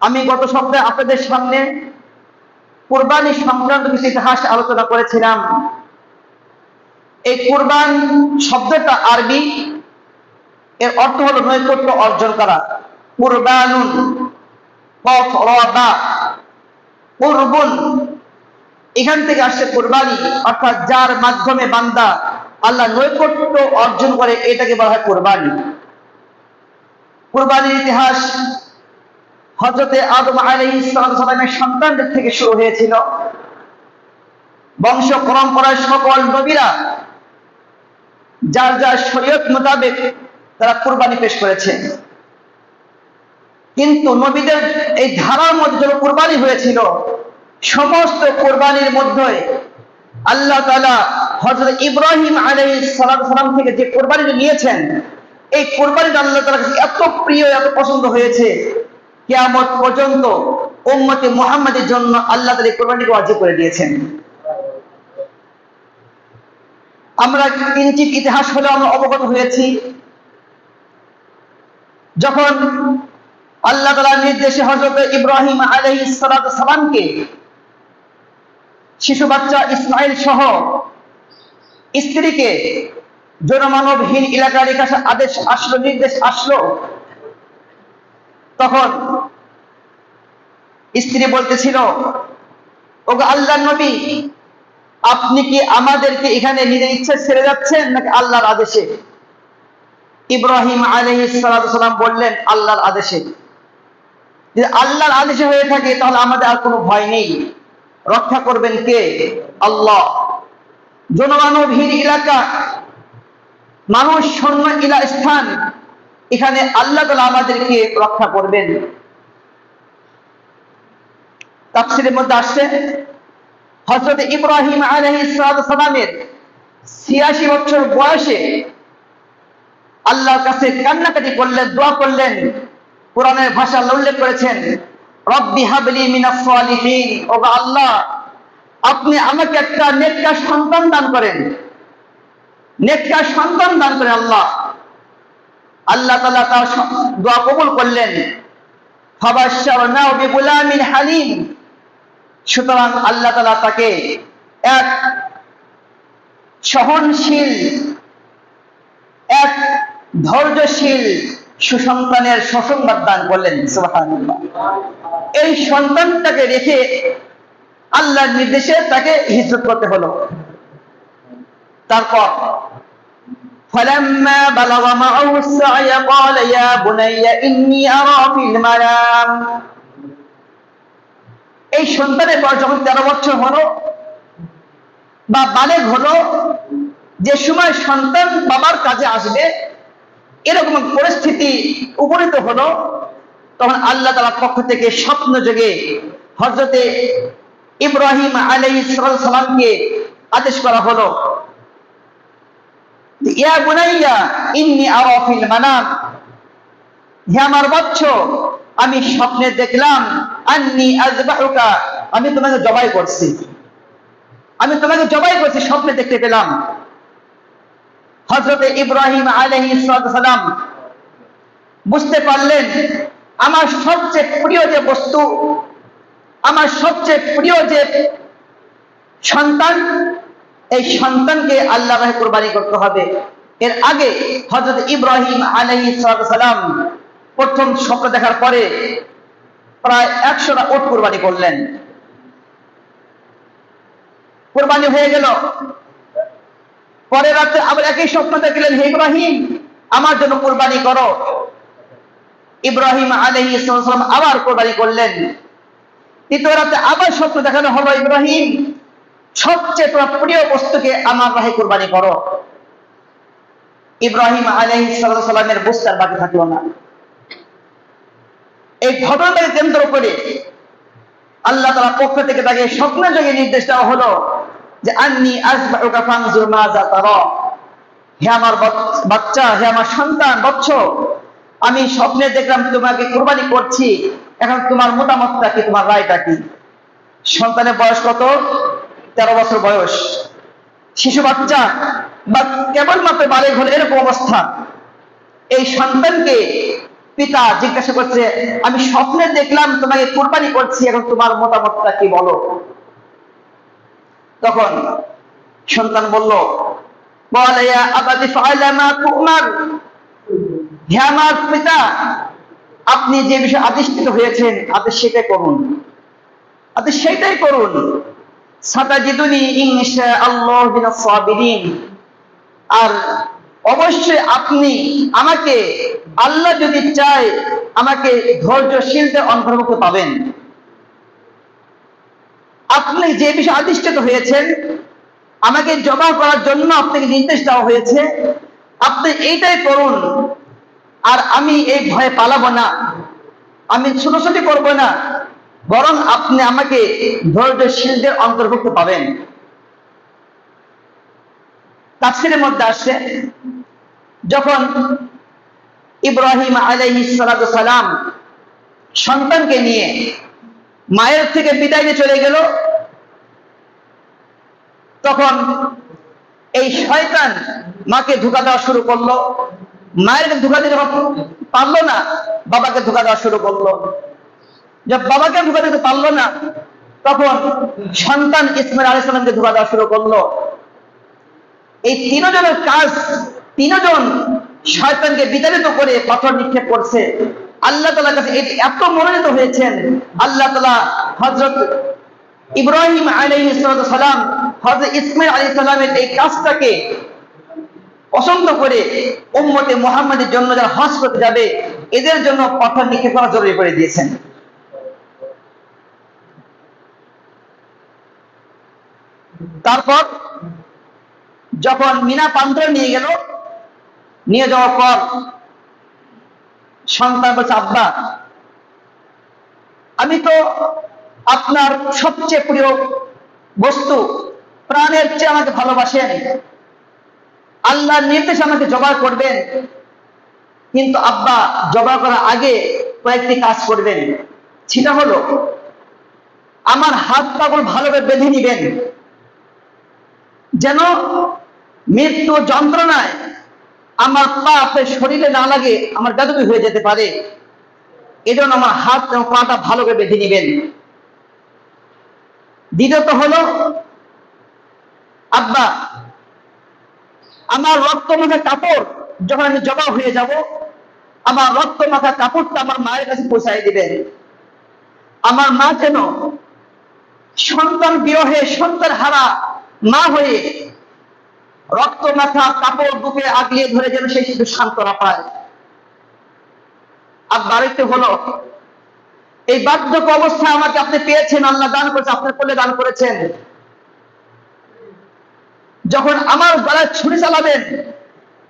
আমি গত সপ্তাহে আপনাদের সামনে কুরবানি সংক্রান্ত কিছু ইতিহাস আলোচনা করেছিলাম। এই কুরবান শব্দটা আরবি, এর অর্থ হলো নৈকট্য অর্জন করা। কুরবানুন, কফ র বা, কুরবুন, এখান থেকে আসছে কুরবানি, অর্থাৎ যার মাধ্যমে বান্দা আল্লাহ নৈকট্য অর্জন করে, এটাকে বলা হয় কুরবানি। কুরবানির ইতিহাস হযরতে আদম আলাইহিস সালামের সন্তানদের থেকে শুরু হয়েছিল। বংশ পরম্পরায় সকল নবীরা যার যার শরীয়ত মোতাবেক তারা কুরবানি পেশ করেছেন, কিন্তু নবীদের এই ধারার মধ্যে যে কুরবানি হয়েছিল, সমস্ত কুরবানির মধ্যে আল্লাহ তাআলা হযরত ইব্রাহিম আলাইহিস সালাম থেকে যে কুরবানি নিয়েছেন, এই কুরবানিটা আল্লাহ তাআলার কাছে এত প্রিয়, এত পছন্দ হয়েছে, কিয়ামত পর্যন্ত উম্মতে মুহাম্মাদের জন্য আল্লাহ তাআলা এই কুরবানিকে ওয়াজিব করে দিয়েছেন। আমরা কিঞ্চিত ইতিহাস হলে আমরা অবগত হয়েছি। যখন আল্লাহ তাআলার নির্দেশে হযরত ইব্রাহিম আলাইহিস সালামকে শিশু বাচ্চা ইসমাইল সহ স্ত্রীকে জনমানবহীন এলাকায় রেখে আসার আদেশ আসলো, নির্দেশ আসলো, তখন স্ত্রী বলতেছিল, ওগো আল্লাহর নবী, আপনি কি আমাদেরকে এখানে নিজের ইচ্ছা ছেড়ে যাচ্ছেন নাকি আল্লাহর আদেশে? ইব্রাহিম আলাইহিস সালাম বললেন, আল্লাহর আদেশে। যদি আল্লাহর আদেশে হয়ে থাকে তাহলে আমাদের আর কোনো ভয় নেই। রক্ষা করবেন কে? আল্লাহ। জনমানবহীন এলাকা, মানুষ শূন্য স্থান, এখানে আল্লাহ তাআলা আমাদেরকে রক্ষা করবেন। তাফসীরের মধ্যে আসছে হযরত ইব্রাহিম আলাইহিস সালামের ৮৬ বছর বয়সে আল্লাহর কাছে কান্নাকাটি করলেন, দোয়া করলেন। কোরআনের ভাষা উল্লেখ করেছেন, রব্বি হাবলি মিনাস সালিহিন, ওগো আল্লাহ, আপনি আমাকে একটা নেককার সন্তান দান করেন, নেককার সন্তান দান করেন আল্লাহ। আল্লাহ তাআলা তার দোয়া কবুল করলেন। ফাবাশশারনাহু বিগুলামিন হালিম। সুতরাং আল্লাহ তাআলা তাকে এক সহনশীল, এক ধৈর্যশীল সুসন্তানের সুসংবাদ দান করলেন। সুবহানাল্লাহ। এই সন্তানটাকে রেখে আল্লাহর নির্দেশে তাকে হিজরত করতে হলো। তারপর فلما بلغ معه السعي قال يا بني إني أرى في المنام। এই সন্তানের বয়স যখন 13 বছর হলো বা বালেগ হলো, যে সময় সন্তান বাবার কাজে আসবে এরকম পরিস্থিতি উপনীত হলো, তখন আল্লাহ তাআলার পক্ষ থেকে স্বপ্ন যোগে হযরতে ইব্রাহিম আলাইহিস সালামকে আদেশ করা হলো, ইয়া বুনাইয়া ইন্নী আরা ফিল মানাম, হে আমার বৎস, আমি স্বপ্নে দেখলাম, আন্নী আযবাহুকা, আমি তোমাকে জবাই করছি, আমি তোমাকে জবাই করছি, স্বপ্নে দেখতে পেলাম। হযরত ইব্রাহিম আলাইহিস সালাম বুঝতে পারলেন, আমার সবচেয়ে প্রিয় যে বস্তু, আমার সবচেয়ে প্রিয় যে সন্তান, এই সন্তানকে আল্লাহর রাহে কুরবানি করতে হবে। এর আগে হযরত ইব্রাহিম আলাইহিস সালাম প্রথম স্বপ্ন দেখার পরে প্রায় 100টা উট কুরবানি করলেন। কুরবানি হয়ে গেল। পরের রাতে আবার একই স্বপ্ন দেখলেন, হে ইব্রাহিম, আমার জন্য কুরবানি করো। ইব্রাহিম আলাইহিস সালাম আবার কুরবানি করলেন। তৃতীয় রাতে আবার স্বপ্ন দেখানো হলো, ইব্রাহিম, সবচেয়ে তোমার প্রিয় বস্তুকে আমার রাহে কুরবানি করো। ইব্রাহিম আলাইহিস সালামের বুঝতে আর বাকি থাকলো না। এই ঘটনাটাকে কেন্দ্র করে আল্লাহ তাআলার পক্ষ থেকে তাকে স্বপ্ন যোগে নির্দেশ দেওয়া হলো যে আন্নী আযবাহুকা ফানজুর মাযা তারা, হে আমার বাচ্চা, হে আমার সন্তান, বৎস, আমি স্বপ্নে দেখলাম তোমাকে কুরবানি করছি, এখন তোমার মতামতটা কি, তোমার রায়টা কি? সন্তানের বয়স কত? 13 বছর বয়স, শিশু বাচ্চা বা কেবলমাত্র বালেগ হল, এরকম অবস্থা। এই সন্তানকে পিতা জিজ্ঞাসা করছে, আমি স্বপ্নে দেখলাম তোমাকে কুরবানি করছি, এখন তোমার মতামতটা কি বলো? তখন সন্তান বলল, হে আমার পিতা, আপনি যে বিষয়ে আদিষ্টিত হয়েছেন আদেশ সেটাই করুন, আদেশ সেটাই করুন। সাতাজিদুনি ইনশাআল্লাহ মিনাস সাবিরিন, আর অবশ্যই আপনি আমাকে, আল্লাহ যদি চায়, আমাকে ধৈর্যশীলদের অন্তর্ভুক্ত পাবেন। আপনি যে বিষয়ে আদিষ্টিত হয়েছেন, আমাকে জমা করার জন্য আপনাকে নির্দেশ দেওয়া হয়েছে, আপনি এইটাই করুন। আর আমি এই ভয়ে পালাবো না, আমি ছোটাছুটি করবো না, বরং আপনি আমাকে ধৈর্যশীলদের অন্তর্ভুক্ত পাবেন। তাফসীরের মধ্যে আসছে, যখন ইব্রাহিম আলাইহিস সালাতু সালাম সন্তানকে নিয়ে মায়ের থেকে বিদায় নিয়ে চলে গেল, তখন এই শয়তান মাকে ধোঁকা দেওয়া শুরু করলো। মায়ের ধোঁকা দিতে পারলো না, বাবাকে ধোঁকা দেওয়া শুরু করলো। যখন বাবাকে ধোঁকা দিতে পারলো না, তখন সন্তান ইসমাঈল আলাইহিস সালামকে ধোঁকা দেওয়া শুরু করলো। এই তিনজনের কাজ, তিনজন শয়তানকে বিতাড়িত করে পাথর নিক্ষেপ করছে। আল্লাহ তাআলার কাছে এত মনোনীত হয়েছেন, আল্লাহ তাআলা হযরত ইব্রাহিম আলাইহিস সালাম, হযরত ইসমাঈল আলাইহিস সালামের এই কাজটাকে পছন্দ করে উম্মতে মুহাম্মাদের জন্য যারা হজ করতে যাবে এদের জন্য পাথর নিক্ষেপ করা জরুরি করে দিয়েছেন। তারপর যখন মিনা প্রান্তরে নিয়ে গেল, নিয়ে যাওয়ার পর সন্তান বলছে, আব্বা, আমি তো আপনার সবচেয়ে প্রিয় বস্তু, প্রাণের চেয়ে আমাকে ভালোবাসেন, আল্লাহর নির্দেশ আমাকে জবাই করবেন, কিন্তু আব্বা জবাই করার আগে কয়েকটি কাজ করবেন। সেটা হলো আমার হাত পাগুলো ভালোভাবে বেঁধে নিবেন, যেন মৃত্যু যন্ত্রণায় আমার পা আপনার শরীরে না লাগে, আমার বেদবি হয়ে যেতে পারে। এজন্য আমার হাত এবং পাটা ভালো করে বেঁধে নিবেন। দ্বিতীয়ত হলো, আব্বা, আমার রক্ত মাখা কাপড় যখন আমি জবা হয়ে যাব, আমার রক্ত মাখা কাপড়টা আমার মায়ের কাছে পৌঁছায় দিবেন। আমার মা যেন সন্তান বিরহে, সন্তান হারা মা হয়ে রক্ত মাখা কাপড় বুকে আগলিয়ে ধরে যেন সেই শুধু সান্ত্বনা পায়। আর বাড়িতে হলো, এই বার্ধক্য অবস্থায় আমাকে আপনি পেয়েছেন, আল্লাহ দান করেছে, আপনার কোলে দান করেছেন। যখন আমার গলায় ছুরি চালাবেন,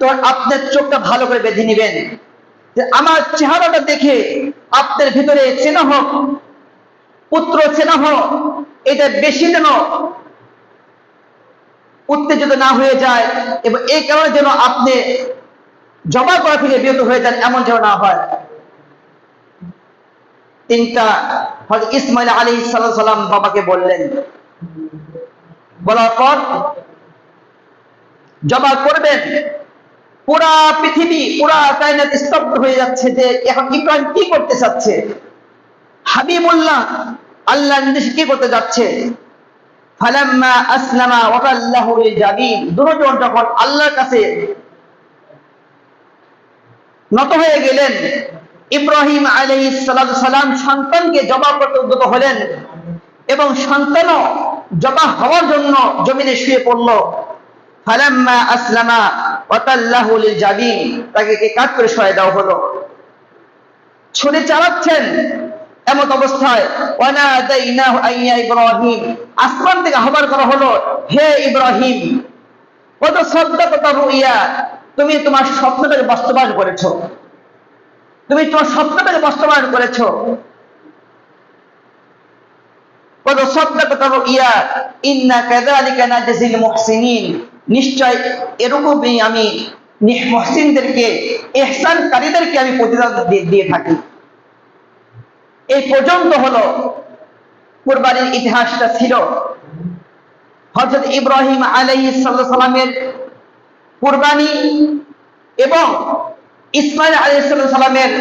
তখন আপনার চোখটা ভালো করে বেঁধে নিবেন, যে আমার চেহারাটা দেখে আপনার ভিতরে চেনা হোক, পুত্র চেনা হোক, এটা বেশি যেন উত্তেজিত না হয়ে যায়, এবং এই কারণে যেন আপনি জবা করা থেকে বিরত হয়ে যান, এমন যেন না হয়। তিনটা হযরত ইসমাঈল আলাইহিস সালাম বাবাকে বললেন। বলার পর জবা করবেন, পুরা পৃথিবী, পুরা কায়নাত স্তব্ধ হয়ে যাচ্ছে যে এখন ইব্রাহিম কি করতে চাচ্ছে, হাবিবুল্লাহ আল্লাহর নির্দেশে কি করতে যাচ্ছে। ফালাম্মা আসলামা ওয়া তাল্লাহু লিল জাবিন, দুজন যখন আল্লাহর কাছে নত হয়ে গেলেন, ইব্রাহিম আলাইহিস সালাম সন্তানকে জবাই করতে উদ্যত হলেন, এবং সন্তানও জবাই হওয়ার জন্য জমিনে শুয়ে পড়ল। ফালাম্মা আসলামা ওয়া তাল্লাহু লিল জাবিন, তাকে কাট করে শোয়া দেওয়া হলো। ছুরি চালাচ্ছেন, এমন অবস্থায় ওয়ানাদাইনাহু আইয়া ইব্রাহিম, আসমান থেকে আহ্বান করা হলো, হে ইব্রাহিম, কত সাদ্দাকতা রুইয়া, তুমি তোমার স্বপ্নটাকে বাস্তবায়ন করেছো, তুমি তোমার স্বপ্নটাকে বাস্তবায়ন করেছো। কত সাদ্দাকতা রুইয়া ইন্না কাযালিকা নাজজিল মুহসিনিন, নিশ্চয় এরকমই আমি মুহসিনদেরকে, ইহসানকারীদেরকে আমি প্রতিদান দিয়ে থাকি। এই পর্যন্ত হলো কুরবানির ইতিহাসটা ছিল। হযরত ইব্রাহিম আলাইহিস সালামের কুরবানি এবং ইসমাঈল আলাইহিস সালামের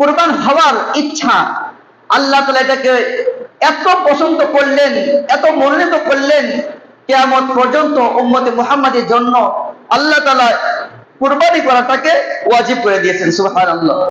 কুরবান হওয়ার ইচ্ছা, আল্লাহ তাআলা এটাকে এত পছন্দ করলেন, এত মনোনীত করলেন, কিয়ামত পর্যন্ত উম্মতে মুহাম্মাদের জন্য আল্লাহ তাআলা কুরবানি করাটাকে ওয়াজিব করে দিয়েছেন। সুবহানাল্লাহ।